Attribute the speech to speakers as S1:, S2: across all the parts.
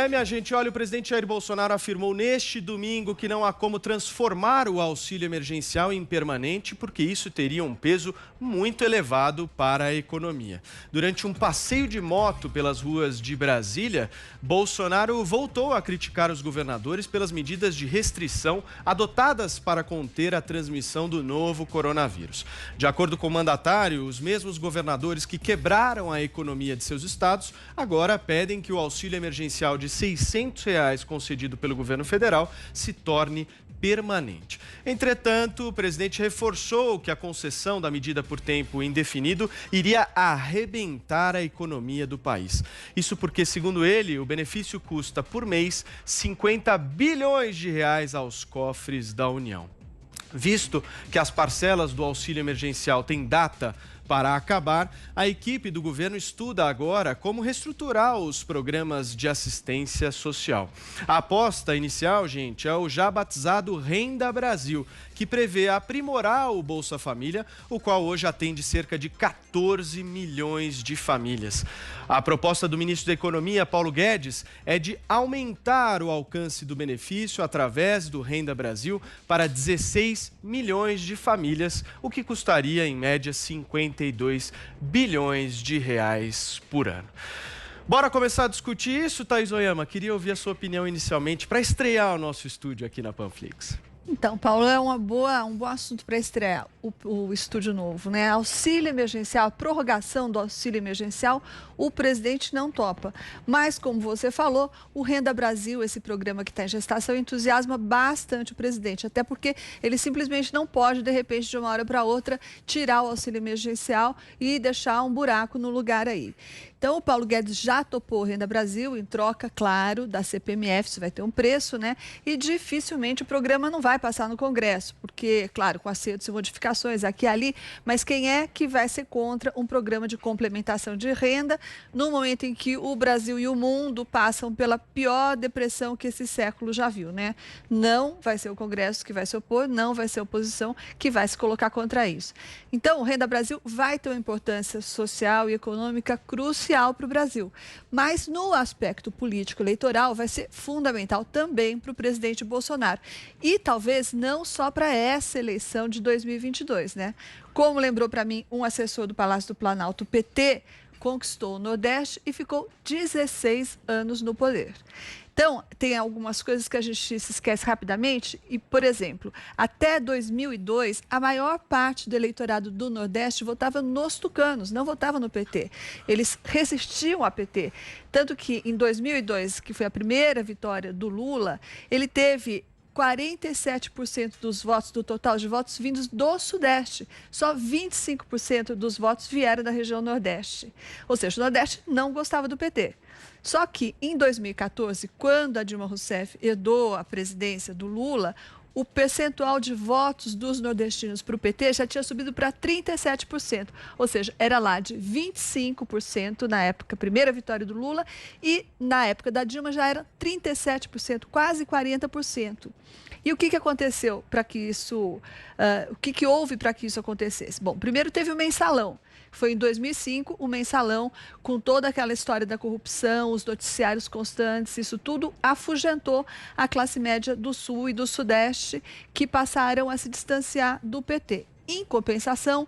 S1: Minha gente, olha, o presidente Jair Bolsonaro afirmou neste domingo que não há como transformar o auxílio emergencial em permanente, porque isso teria um peso muito elevado para a economia. Durante um passeio de moto pelas ruas de Brasília, Bolsonaro voltou a criticar os governadores pelas medidas de restrição adotadas para conter a transmissão do novo coronavírus. De acordo com o mandatário, os mesmos governadores que quebraram a economia de seus estados agora pedem que o auxílio emergencial de R$ 600 concedido pelo governo federal se torne permanente. Entretanto, o presidente reforçou que a concessão da medida por tempo indefinido iria arrebentar a economia do país. Isso porque, segundo ele, o benefício custa por mês 50 bilhões de reais aos cofres da União. Visto que as parcelas do auxílio emergencial têm data para acabar, a equipe do governo estuda agora como reestruturar os programas de assistência social. A aposta inicial, gente, é o já batizado Renda Brasil, que prevê aprimorar o Bolsa Família, o qual hoje atende cerca de 14 milhões de famílias. A proposta do ministro da Economia, Paulo Guedes, é de aumentar o alcance do benefício através do Renda Brasil para 16 milhões de famílias, o que custaria, em média, 52 bilhões de reais por ano. Bora começar a discutir isso, Thaís Oyama? Queria ouvir a sua opinião inicialmente para estrear o nosso estúdio aqui na Panflix.
S2: Então, Paulo, é um bom assunto para estrear o estúdio novo, né? Auxílio emergencial, a prorrogação do auxílio emergencial, o presidente não topa. Mas, como você falou, o Renda Brasil, esse programa que está em gestação, entusiasma bastante o presidente. Até porque ele simplesmente não pode, de repente, de uma hora para outra, tirar o auxílio emergencial e deixar um buraco no lugar aí. Então, o Paulo Guedes já topou o Renda Brasil em troca, claro, da CPMF, isso vai ter um preço, né? E dificilmente o programa não vai passar no Congresso, porque, claro, com acertos e modificações aqui e ali, mas quem é que vai ser contra um programa de complementação de renda no momento em que o Brasil e o mundo passam pela pior depressão que esse século já viu, né? Não vai ser o Congresso que vai se opor, não vai ser a oposição que vai se colocar contra isso. Então, o Renda Brasil vai ter uma importância social e econômica crucial para o Brasil. Mas no aspecto político eleitoral vai ser fundamental também para o presidente Bolsonaro. E talvez não só para essa eleição de 2022, né? Como lembrou para mim um assessor do Palácio do Planalto, o PT conquistou o Nordeste e ficou 16 anos no poder. Então, tem algumas coisas que a gente se esquece rapidamente e, por exemplo, até 2002, a maior parte do eleitorado do Nordeste votava nos tucanos, não votava no PT. Eles resistiam ao PT. Tanto que, em 2002, que foi a primeira vitória do Lula, ele teve 47% dos votos, do total de votos vindos do Sudeste. Só 25% dos votos vieram da região Nordeste. Ou seja, o Nordeste não gostava do PT. Só que, em 2014, quando a Dilma Rousseff herdou a presidência do Lula, o percentual de votos dos nordestinos para o PT já tinha subido para 37%. Ou seja, era lá de 25% na época, primeira vitória do Lula, e na época da Dilma já era 37%, quase 40%. E o que aconteceu para que isso, o que houve para que isso acontecesse? Bom, primeiro teve o mensalão. Foi em 2005, o mensalão, com toda aquela história da corrupção, os noticiários constantes, isso tudo afugentou a classe média do Sul e do Sudeste, que passaram a se distanciar do PT. Em compensação,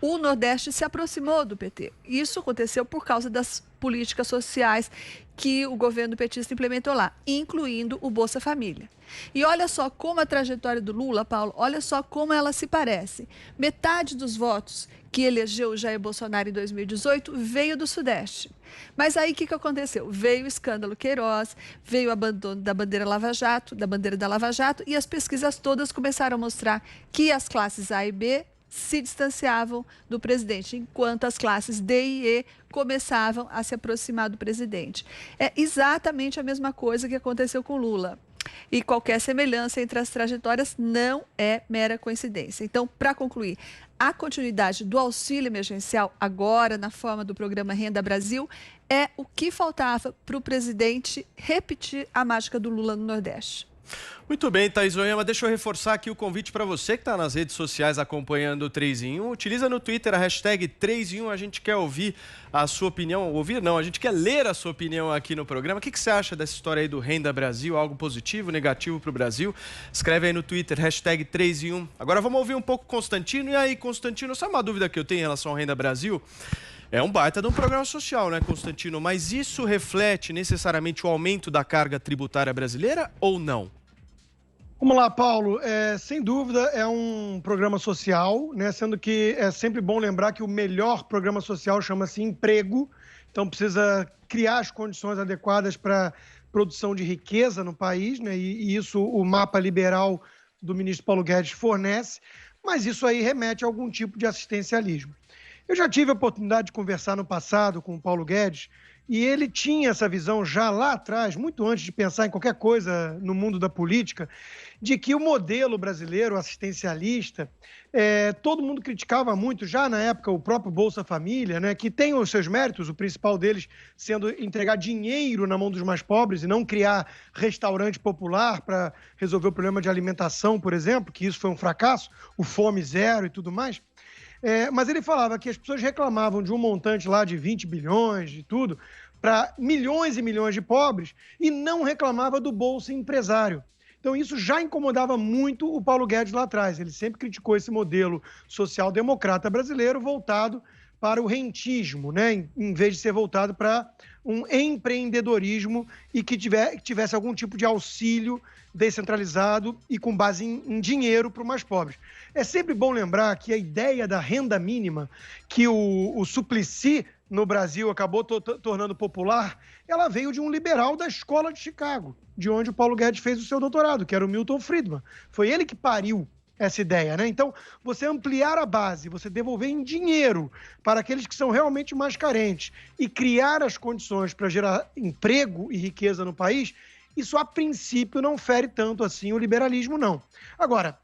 S2: o Nordeste se aproximou do PT. Isso aconteceu por causa das políticas sociais que o governo petista implementou lá, incluindo o Bolsa Família. E olha só como a trajetória do Lula, Paulo, olha só como ela se parece. Metade dos votos que elegeu Jair Bolsonaro em 2018 veio do Sudeste. Mas aí o que aconteceu? Veio o escândalo Queiroz, veio o abandono da bandeira Lava Jato, da bandeira da Lava Jato, e as pesquisas todas começaram a mostrar que as classes A e B se distanciavam do presidente, enquanto as classes D e E começavam a se aproximar do presidente. É exatamente a mesma coisa que aconteceu com Lula. E qualquer semelhança entre as trajetórias não é mera coincidência. Então, para concluir, a continuidade do auxílio emergencial, agora na forma do programa Renda Brasil, é o que faltava para o presidente repetir a mágica do Lula no Nordeste.
S1: Muito bem, Thaís Oyama, deixa eu reforçar aqui o convite para você que está nas redes sociais acompanhando o 3 em 1. Utiliza no Twitter a hashtag 3 em 1, a gente quer ouvir a sua opinião. Ouvir não, a gente quer ler a sua opinião aqui no programa. O que você acha dessa história aí do Renda Brasil? Algo positivo, negativo para o Brasil? Escreve aí no Twitter, hashtag 3 em 1. Agora vamos ouvir um pouco o Constantino. E aí, Constantino, sabe uma dúvida que eu tenho em relação ao Renda Brasil? É um baita de um programa social, né, Constantino? Mas isso reflete necessariamente o aumento da carga tributária brasileira ou não?
S3: Vamos lá, Paulo. Sem dúvida é um programa social, né? Sendo que é sempre bom lembrar que o melhor programa social chama-se emprego. Então precisa criar as condições adequadas para produção de riqueza no país, né? E isso o mapa liberal do ministro Paulo Guedes fornece, mas isso aí remete a algum tipo de assistencialismo. Eu já tive a oportunidade de conversar no passado com o Paulo Guedes e ele tinha essa visão já lá atrás, muito antes de pensar em qualquer coisa no mundo da política, de que o modelo brasileiro assistencialista, todo mundo criticava muito, já na época o próprio Bolsa Família, né, que tem os seus méritos, o principal deles sendo entregar dinheiro na mão dos mais pobres e não criar restaurante popular para resolver o problema de alimentação, por exemplo, que isso foi um fracasso, o Fome Zero e tudo mais. Mas ele falava que as pessoas reclamavam de um montante lá de 20 bilhões e tudo, para milhões e milhões de pobres, e não reclamava do Bolsa Empresário. Então isso já incomodava muito o Paulo Guedes lá atrás. Ele sempre criticou esse modelo social-democrata brasileiro voltado para o rentismo, né? Em vez de ser voltado para um empreendedorismo e que tivesse algum tipo de auxílio descentralizado e com base em dinheiro para os mais pobres. É sempre bom lembrar que a ideia da renda mínima, que o Suplicy no Brasil acabou tornando popular, ela veio de um liberal da Escola de Chicago, de onde o Paulo Guedes fez o seu doutorado, que era o Milton Friedman. Foi ele que pariu essa ideia, né? Então, você ampliar a base, você devolver em dinheiro para aqueles que são realmente mais carentes e criar as condições para gerar emprego e riqueza no país, isso a princípio não fere tanto assim o liberalismo, não. Agora,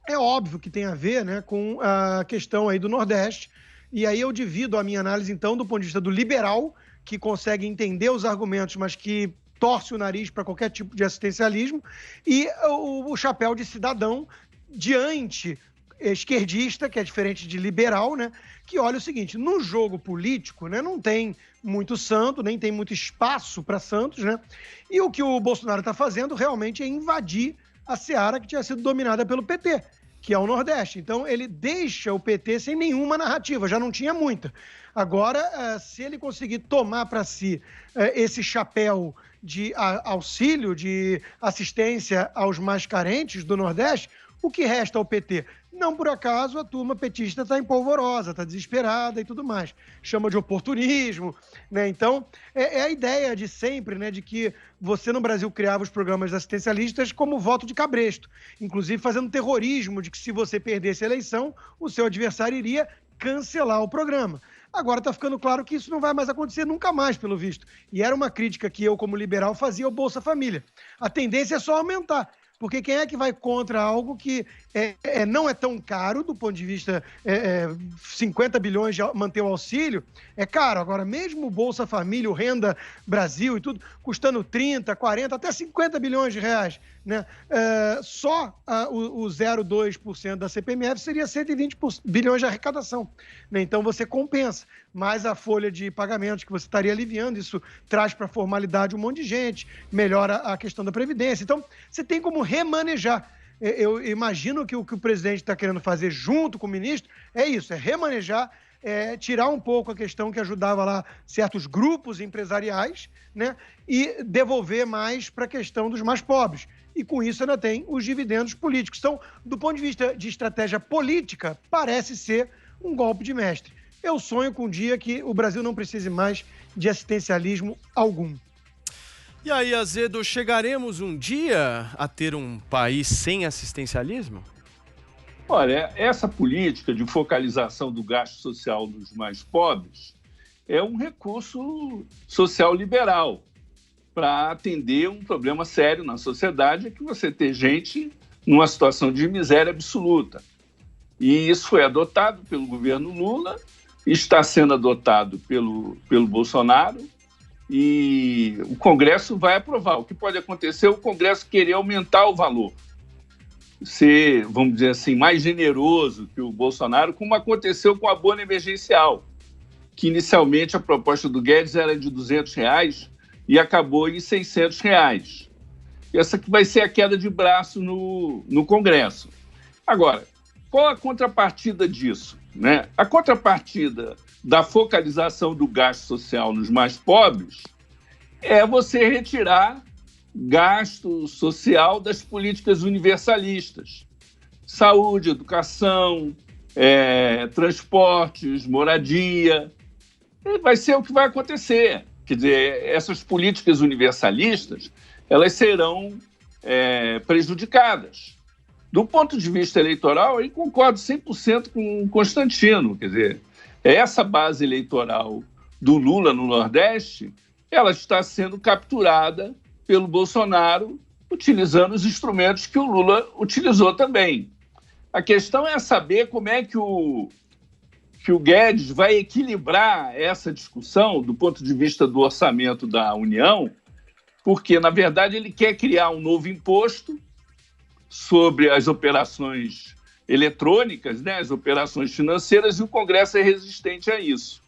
S3: é óbvio que tem a ver, né, com a questão aí do Nordeste, e aí eu divido a minha análise, então, do ponto de vista do liberal, que consegue entender os argumentos, mas que torce o nariz para qualquer tipo de assistencialismo, e o chapéu de cidadão diante esquerdista, que é diferente de liberal, né, que olha o seguinte, no jogo político, né, não tem muito santo, nem tem muito espaço para santos, né, e o que o Bolsonaro está fazendo realmente é invadir a seara que tinha sido dominada pelo PT, que é o Nordeste. Então, ele deixa o PT sem nenhuma narrativa, já não tinha muita. Agora, se ele conseguir tomar para si esse chapéu de auxílio, de assistência aos mais carentes do Nordeste, o que resta ao PT? Não por acaso a turma petista está empolvorosa, está desesperada e tudo mais. Chama de oportunismo, né? Então, é a ideia de sempre, né, de que você no Brasil criava os programas assistencialistas como voto de cabresto, inclusive fazendo terrorismo de que se você perdesse a eleição, o seu adversário iria cancelar o programa. Agora está ficando claro que isso não vai mais acontecer nunca mais, pelo visto. E era uma crítica que eu, como liberal, fazia ao Bolsa Família. A tendência é só aumentar. Porque quem é que vai contra algo que não é tão caro, do ponto de vista 50 bilhões de manter o auxílio, é caro. Agora, mesmo o Bolsa Família, o Renda Brasil e tudo, custando 30, 40, até 50 bilhões de reais, né? Só o 0,2% da CPMF seria 120 bilhões de arrecadação, né? Então, você compensa. Mais a folha de pagamentos que você estaria aliviando, isso traz para a formalidade um monte de gente, melhora a questão da Previdência. Então, você tem como remanejar. Eu imagino que o que o presidente está querendo fazer junto com o ministro é isso, é remanejar, tirar um pouco a questão que ajudava lá certos grupos empresariais, né, e devolver mais para a questão dos mais pobres. E com isso ainda tem os dividendos políticos. Então, do ponto de vista de estratégia política, parece ser um golpe de mestre. Eu sonho com um dia que o Brasil não precise mais de assistencialismo algum.
S1: E aí, Azedo, chegaremos um dia a ter um país sem assistencialismo?
S4: Olha, essa política de focalização do gasto social dos mais pobres é um recurso social liberal para atender um problema sério na sociedade, que você ter gente numa situação de miséria absoluta. E isso foi adotado pelo governo Lula, está sendo adotado pelo Bolsonaro, e o Congresso vai aprovar. O que pode acontecer é o Congresso querer aumentar o valor, ser, vamos dizer assim, mais generoso que o Bolsonaro, como aconteceu com o abono emergencial, que inicialmente a proposta do Guedes era de R$200 e acabou em R$600. Essa que vai ser a queda de braço no Congresso. Agora, qual a contrapartida disso, né? A contrapartida da focalização do gasto social nos mais pobres é você retirar gasto social das políticas universalistas. Saúde, educação, transportes, moradia. Vai ser o que vai acontecer. Quer dizer, essas políticas universalistas, elas serão prejudicadas. Do ponto de vista eleitoral, eu concordo 100% com o Constantino. Quer dizer, essa base eleitoral do Lula no Nordeste, ela está sendo capturada pelo Bolsonaro, utilizando os instrumentos que o Lula utilizou também. A questão é saber como é que o Guedes vai equilibrar essa discussão do ponto de vista do orçamento da União, porque, na verdade, ele quer criar um novo imposto sobre as operações eletrônicas, né, as operações financeiras, e o Congresso é resistente a isso.